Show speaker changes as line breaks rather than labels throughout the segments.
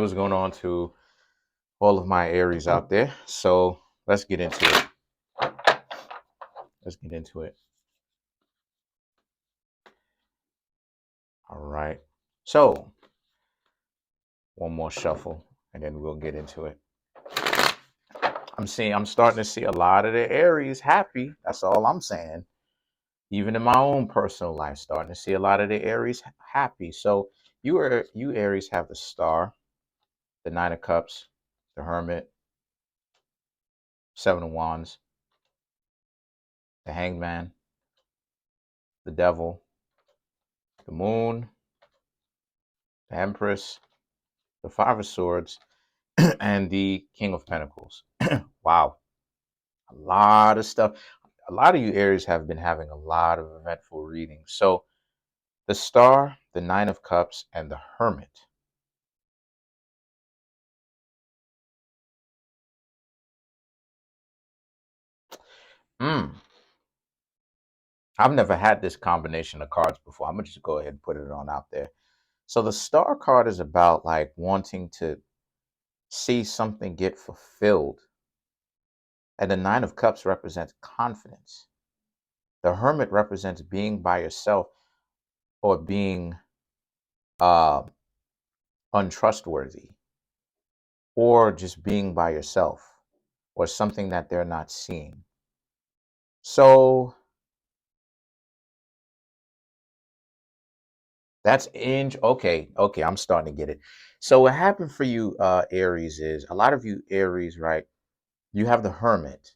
What's going on to all of my Aries out there? So let's get into it. Let's get into it. All right. So one more shuffle and then we'll get into it. I'm starting to see a lot of the Aries happy. That's all I'm saying. Even in my own personal life, starting to see a lot of the Aries happy. So you Aries have the Star, the Nine of Cups, the Hermit, Seven of Wands, the Hanged Man, the Devil, the Moon, the Empress, the Five of Swords, and the King of Pentacles. Wow. A lot of stuff. A lot of you Aries have been having a lot of eventful readings. So the Star, the Nine of Cups, and the Hermit. I've never had this combination of cards before. I'm going to just go ahead and put it on out there. So the Star card is about like wanting to see something get fulfilled. And the Nine of Cups represents confidence. The Hermit represents being by yourself or being uh, untrustworthy, or just being by yourself, or something that they're not seeing. So that's okay. I'm starting to get it. So what happened for you, Aries, is a lot of you Aries, right? You have the Hermit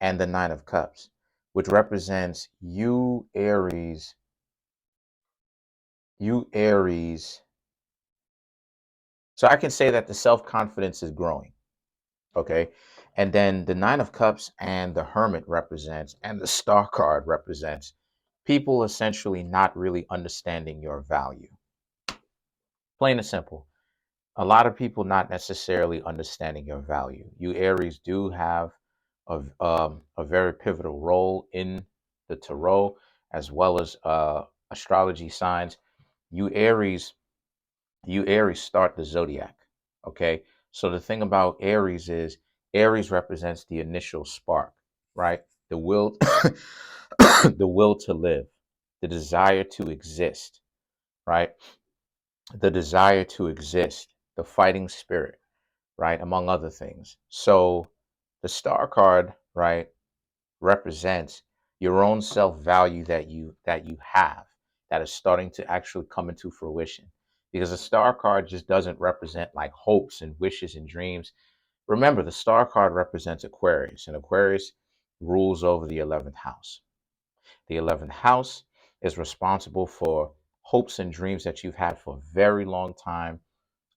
and the Nine of Cups, which represents you Aries. You Aries. So I can say that the self-confidence is growing. Okay. And then the Nine of Cups and the Hermit represents, and the Star card represents people essentially not really understanding your value. Plain and simple. A lot of people not necessarily understanding your value. You Aries do have a very pivotal role in the tarot, as well as astrology signs. You Aries, you Aries start the zodiac. Okay. So the thing about Aries is Aries represents the initial spark, right? The will, the will to live, the desire to exist, right? The desire to exist, the fighting spirit, right? Among other things. So the Star card, right, represents your own self-value that you have, that is starting to actually come into fruition. Because the Star card just doesn't represent like hopes and wishes and dreams. Remember, the Star card represents Aquarius, and Aquarius rules over the 11th house. The 11th house is responsible for hopes and dreams that you've had for a very long time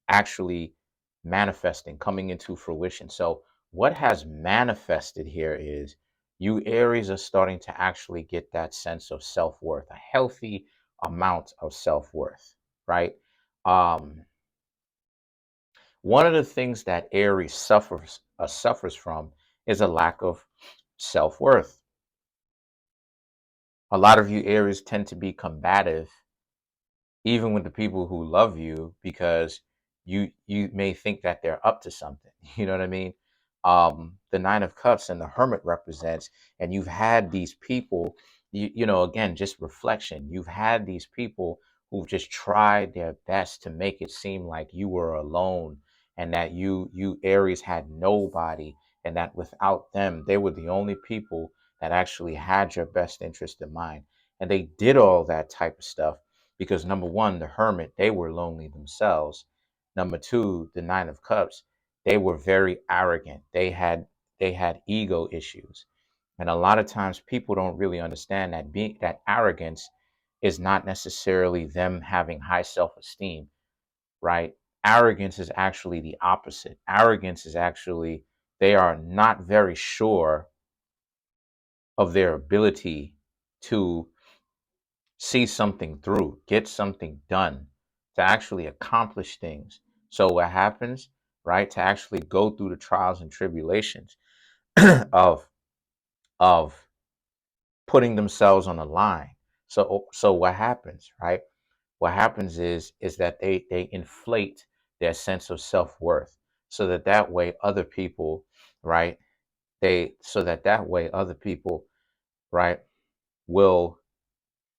actually manifesting, coming into fruition. So what has manifested here is you Aries are starting to actually get that sense of self-worth, a healthy amount of self-worth, right? Um, One of the things that Aries suffers from is a lack of self-worth. A lot of you Aries tend to be combative even with the people who love you, because you may think that they're up to something. You know what I mean? The Nine of Cups and the Hermit represents, and you've had these people, again, just reflection. You've had these people who've just tried their best to make it seem like you were alone, and that you Aries had nobody, and that without them, they were the only people that actually had your best interest in mind. And they did all that type of stuff because number one, the Hermit, they were lonely themselves. Number two, the Nine of Cups, they were very arrogant. They had ego issues. And a lot of times people don't really understand that that arrogance is not necessarily them having high self-esteem, right? Arrogance is actually the opposite. Arrogance is actually they are not very sure of their ability to see something through, get something done, to actually accomplish things. So what happens, right? To actually go through the trials and tribulations of of putting themselves on the line. So what happens, right? What happens is that they inflate their sense of self-worth, so that that way other people, right, other people, right, will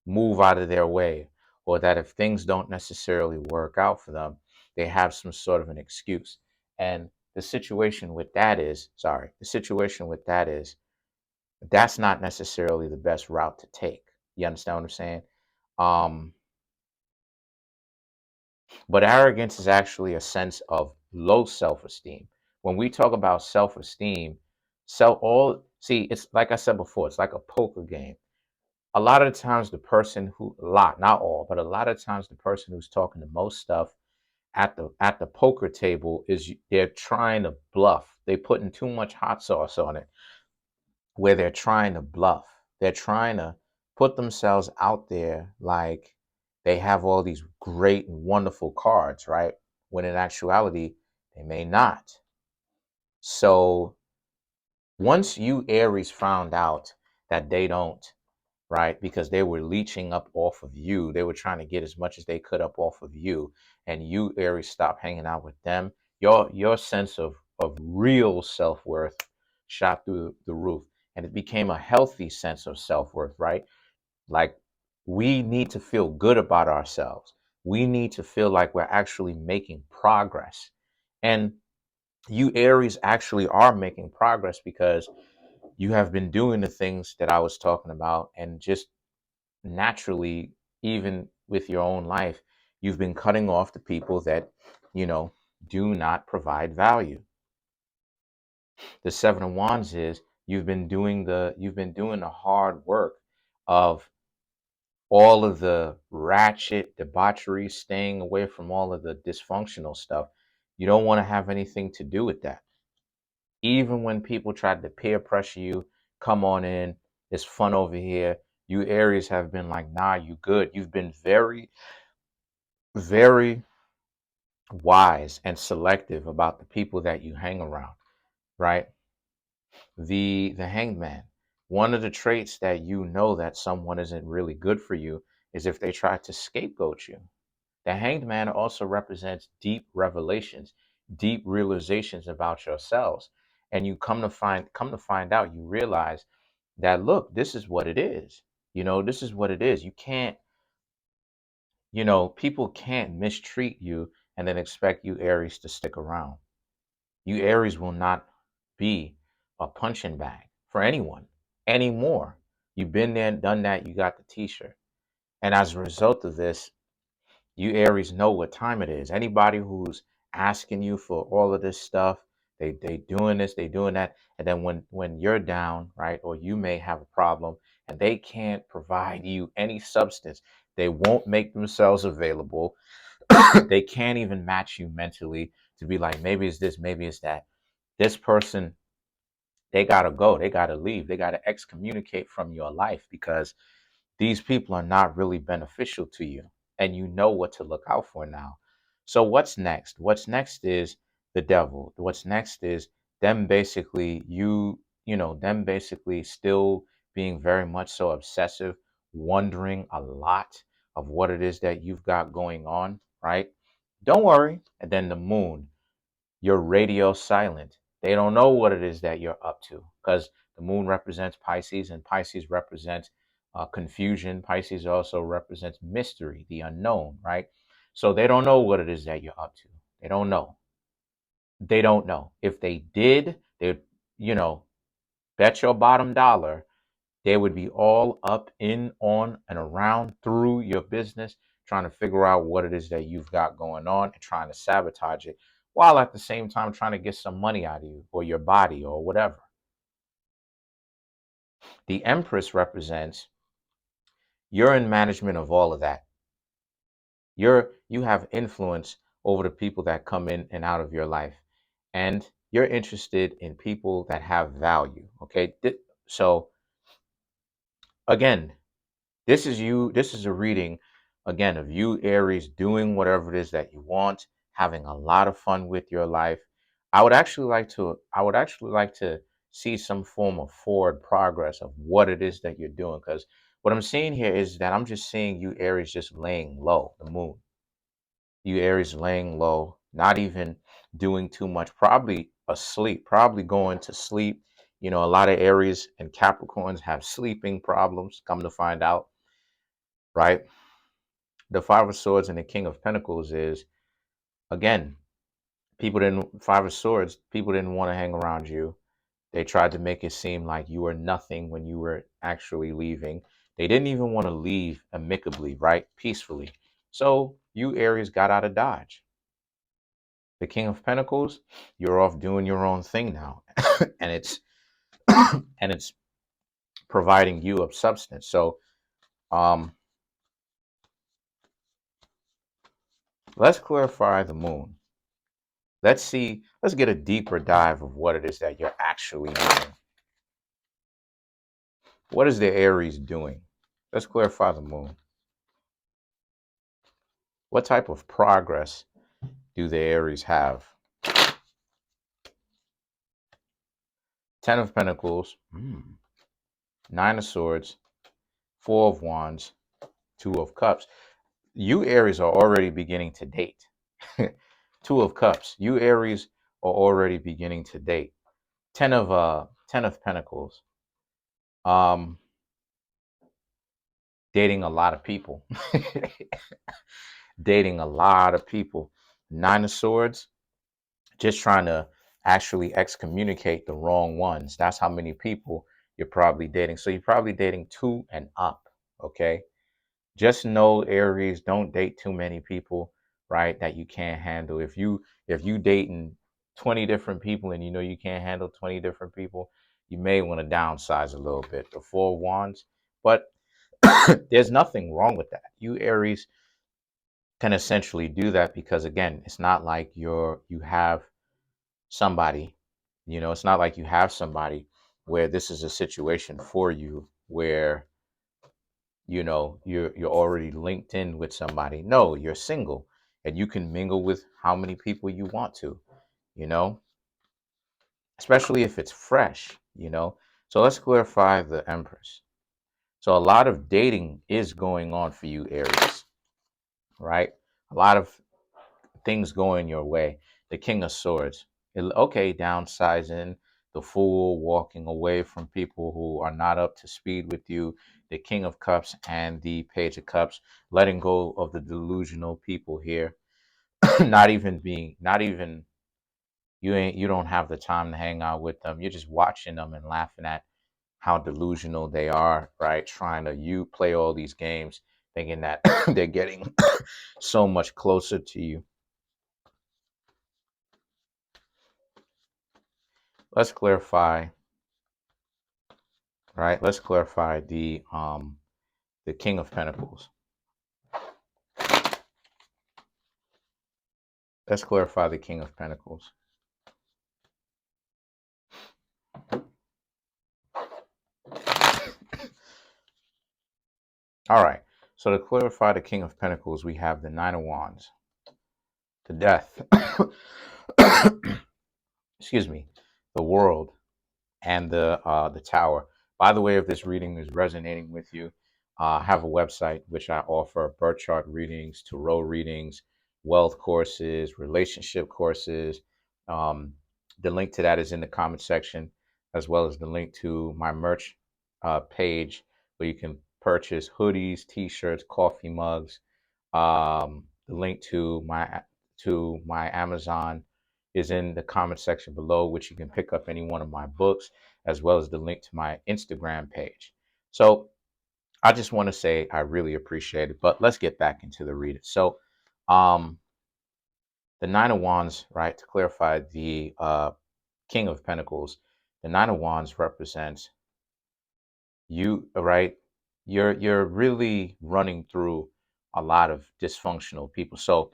move out of their way, or that if things don't necessarily work out for them, they have some sort of an excuse. And the situation with that is, the situation with that is, that's not necessarily the best route to take. You understand what I'm saying? Um, but arrogance is actually a sense of low self-esteem. When we talk about self-esteem, it's like I said before, it's like a poker game. A lot of the times the person who, a lot, not all, but a lot of times the person who's talking the most stuff at the poker table they're trying to bluff. They're putting too much hot sauce on it, where they're trying to bluff. They're trying to put themselves out there like they have all these great and wonderful cards, right? When in actuality, they may not. So once you Aries found out that they don't, right? Because they were leeching up off of you. They were trying to get as much as they could up off of you. And you, Aries, stopped hanging out with them. Your sense of real self-worth shot through the roof. And it became a healthy sense of self-worth, right? Like, we need to feel good about ourselves. We need to feel like we're actually making progress. And you, Aries, actually are making progress because you have been doing the things that I was talking about, and just naturally, even with your own life, you've been cutting off the people that, you know, do not provide value. The Seven of Wands is, you've been doing the hard work of all of the ratchet debauchery, staying away from all of the dysfunctional stuff. You don't want to have anything to do with that. Even when people try to peer pressure you, come on in, it's fun over here. You Aries have been like, nah, you good. You've been very, very wise and selective about the people that you hang around, right? The Hanged Man. One of the traits that you know that someone isn't really good for you is if they try to scapegoat you. The Hanged Man also represents deep revelations, deep realizations about yourselves. And you come to find out, you realize that, look, this is what it is. This is what it is. You can't, people can't mistreat you and then expect you Aries to stick around. You Aries will not be a punching bag for anyone anymore. You've been there and done that. You got the t-shirt. And as a result of this, you Aries know what time it is. Anybody who's asking you for all of this stuff, they doing this, they doing that. And then when you're down, right, or you may have a problem and they can't provide you any substance, they won't make themselves available. They can't even match you mentally to be like, maybe it's this, maybe it's that. This person, they gotta go, they gotta leave, they gotta excommunicate from your life, because these people are not really beneficial to you, and you know what to look out for now. So what's next? What's next is the devil. What's next is them basically, them basically still being very much so obsessive, wondering a lot of what it is that you've got going on, right? Don't worry. And then the moon, you're radio silent. They don't know what it is that you're up to, because the moon represents Pisces, and Pisces represents confusion. Pisces also represents mystery, the unknown, right? So they don't know what it is that you're up to. They don't know. They don't know. If they did, they'd, you know, bet your bottom dollar they would be all up in, on, and around through your business, trying to figure out what it is that you've got going on and trying to sabotage it, while at the same time trying to get some money out of you or your body or whatever. The Empress represents, you're in management of all of that. You have influence over the people that come in and out of your life. And you're interested in people that have value. Okay. So again, this is a reading, again, of you Aries doing whatever it is that you want, having a lot of fun with your life. I would actually like to see some form of forward progress of what it is that you're doing, because what I'm seeing here is that I'm just seeing you Aries just laying low, the moon. You Aries laying low, not even doing too much, probably asleep, probably going to sleep. You know, a lot of Aries and Capricorns have sleeping problems, come to find out, right? The Five of Swords and the King of Pentacles is, again, Five of Swords, people didn't want to hang around you. They tried to make it seem like you were nothing when you were actually leaving. They didn't even want to leave amicably, right? Peacefully. So you Aries got out of Dodge. The King of Pentacles, you're off doing your own thing now. and it's and it's providing you of substance. So um let's clarify the moon. Let's get a deeper dive of what it is that you're actually doing. What is the Aries doing? Let's clarify the moon. What type of progress do the Aries have? Ten of Pentacles, Nine of Swords, Four of Wands, Two of Cups. You Aries are already beginning to date. Two of Cups. You Aries are already beginning to date. Ten of Pentacles. Um, dating a lot of people. Dating a lot of people. Nine of Swords, just trying to actually excommunicate the wrong ones. That's how many people you're probably dating. So you're probably dating two and up. Okay. Just know, Aries, don't date too many people, right? That you can't handle. If you dating 20 different people and you know you can't handle 20 different people, you may want to downsize a little bit. The Four of Wands, but there's nothing wrong with that. You Aries can essentially do that because, again, it's not like you have somebody, it's not like you have somebody where this is a situation for you where you're already linked in with somebody. No, you're single and you can mingle with how many people you want to, you know, especially if it's fresh. So let's clarify the Empress. So a lot of dating is going on for you, Aries, right? A lot of things going your way. The King of Swords. Okay, downsizing, the Fool, walking away from people who are not up to speed with you, the King of Cups and the Page of Cups, letting go of the delusional people here. Not even you don't have the time to hang out with them. You're just watching them and laughing at how delusional they are, right? Trying to you play all these games, thinking that they're getting so much closer to you. Let's clarify, right? Let's clarify the King of Pentacles. Let's clarify the King of Pentacles. All right. So to clarify the King of Pentacles, we have the Nine of Wands, the Death, excuse me, the World, and the Tower. By the way, if this reading is resonating with you, I have a website which I offer birth chart readings, tarot readings, wealth courses, relationship courses. Um, the link to that is in the comment section, as well as the link to my merch page where you can purchase hoodies, t-shirts, coffee mugs. The link to my Amazon is in the comment section below, which you can pick up any one of my books, as well as the link to my Instagram page. So I just want to say I really appreciate it. But let's get back into the reading. So um, the Nine of Wands, right, to clarify the King of Pentacles, the Nine of Wands represents you, right? You're really running through a lot of dysfunctional people. So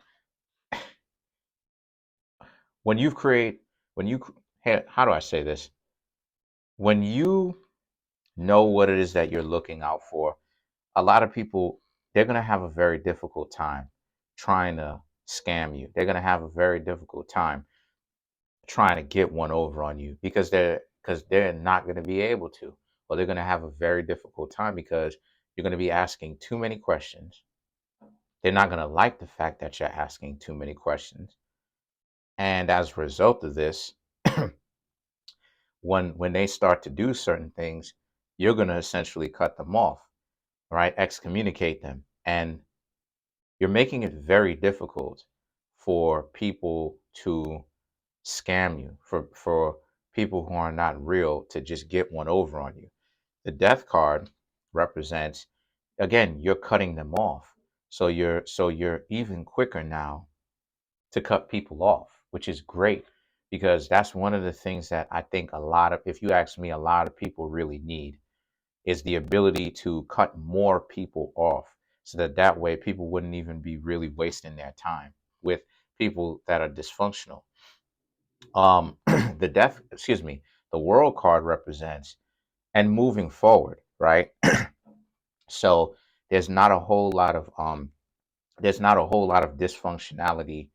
when you create, when you, how do I say this? When you know what it is that you're looking out for, a lot of people, they're going to have a very difficult time trying to scam you. They're going to have a very difficult time trying to get one over on you because they're not going to be able to, or they're going to have a very difficult time because you're going to be asking too many questions. They're not going to like the fact that you're asking too many questions. And as a result of this, when they start to do certain things, you're going to essentially cut them off, right? Excommunicate them. And you're making it very difficult for people to scam you, for people who are not real to just get one over on you. The death card represents, again, you're cutting them off. So you're even quicker now to cut people off, which is great because that's one of the things that I think a lot of, if you ask me, a lot of people really need is the ability to cut more people off so that that way people wouldn't even be really wasting their time with people that are dysfunctional. The death, excuse me, the world card represents and moving forward, right? So there's not a whole lot of there's not a whole lot of dysfunctionality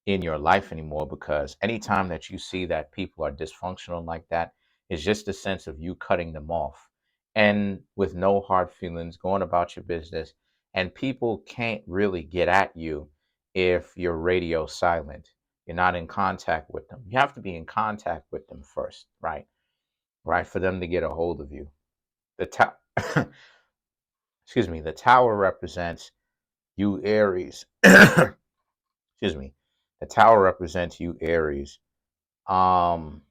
in your life anymore, because anytime that you see that people are dysfunctional like that, it's just a sense of you cutting them off and with no hard feelings, going about your business. And people can't really get at you if you're radio silent. You're not in contact with them. You have to be in contact with them first, right? Right, for them to get a hold of you. The excuse me, the tower represents you, Aries. Excuse me. The tower represents you, Aries. Um,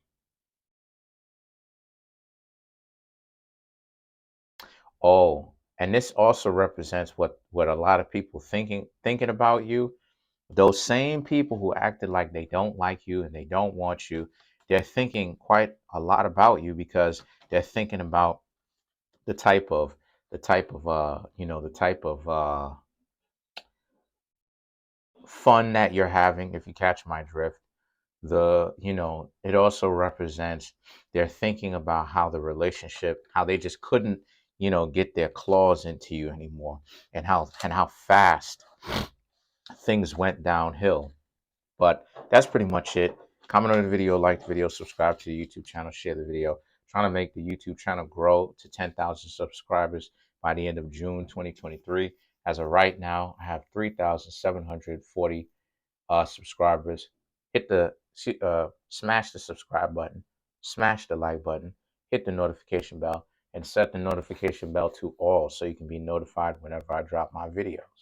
oh, and this also represents what a lot of people thinking about you. Those same people who acted like they don't like you and they don't want you, they're thinking quite a lot about you because they're thinking about the type of the type of fun that you're having, if you catch my drift. It also represents they're thinking about how the relationship, how they just couldn't get their claws into you anymore, and how fast things went downhill. But that's pretty much it. Comment on the video, like the video, subscribe to the YouTube channel, share the video. Trying to make the YouTube channel grow to 10,000 subscribers by the end of June 2023. As of right now, I have 3,740 subscribers. Hit the smash the subscribe button, smash the like button, hit the notification bell, and set the notification bell to all so you can be notified whenever I drop my videos.